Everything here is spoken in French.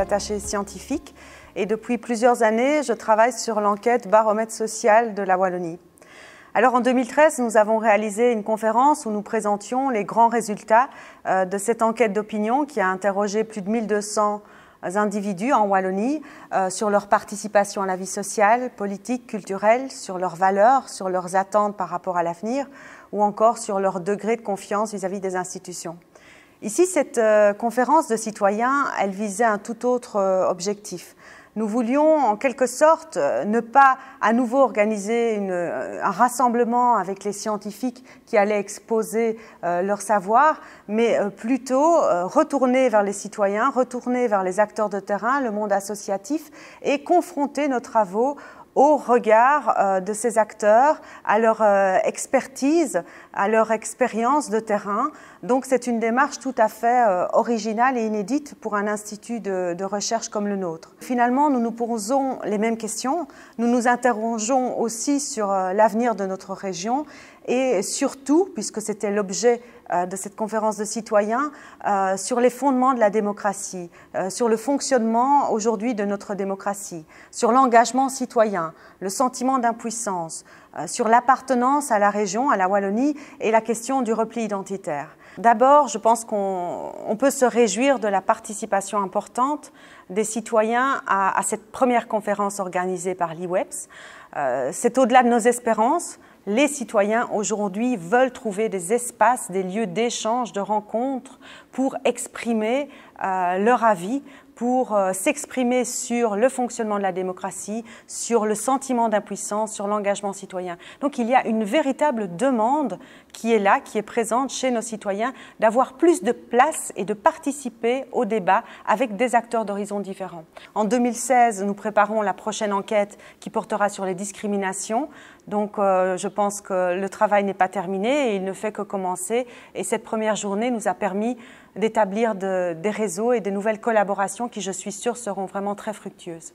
attachée scientifique et depuis plusieurs années, je travaille sur l'enquête baromètre social de la Wallonie. Alors en 2013, nous avons réalisé une conférence où nous présentions les grands résultats de cette enquête d'opinion qui a interrogé plus de 1200 individus en Wallonie sur leur participation à la vie sociale, politique, culturelle, sur leurs valeurs, sur leurs attentes par rapport à l'avenir ou encore sur leur degré de confiance vis-à-vis des institutions. Ici, cette conférence de citoyens, elle visait un tout autre objectif. Nous voulions en quelque sorte ne pas à nouveau organiser un rassemblement avec les scientifiques qui allaient exposer leur savoir, mais plutôt retourner vers les citoyens, retourner vers les acteurs de terrain, le monde associatif et confronter nos travaux au regard de ces acteurs, à leur expertise, à leur expérience de terrain. Donc c'est une démarche tout à fait originale et inédite pour un institut de recherche comme le nôtre. Finalement, nous nous posons les mêmes questions, nous nous interrogeons aussi sur l'avenir de notre région et surtout, puisque c'était l'objet de cette conférence de citoyens, sur les fondements de la démocratie, sur le fonctionnement aujourd'hui de notre démocratie, sur l'engagement citoyen, le sentiment d'impuissance, sur l'appartenance à la région, à la Wallonie et la question du repli identitaire. D'abord, je pense qu'on peut se réjouir de la participation importante des citoyens à cette première conférence organisée par l'IWEPS. C'est au-delà de nos espérances. Les citoyens aujourd'hui veulent trouver des espaces, des lieux d'échange, de rencontres pour exprimer leur avis, pour s'exprimer sur le fonctionnement de la démocratie, sur le sentiment d'impuissance, sur l'engagement citoyen. Donc il y a une véritable demande qui est là, qui est présente chez nos citoyens, d'avoir plus de place et de participer au débat avec des acteurs d'horizons différents. En 2016, nous préparons la prochaine enquête qui portera sur les discriminations. Donc je pense que le travail n'est pas terminé et il ne fait que commencer. Et cette première journée nous a permis d'établir des réseaux et des nouvelles collaborations qui, je suis sûre, seront vraiment très fructueuses.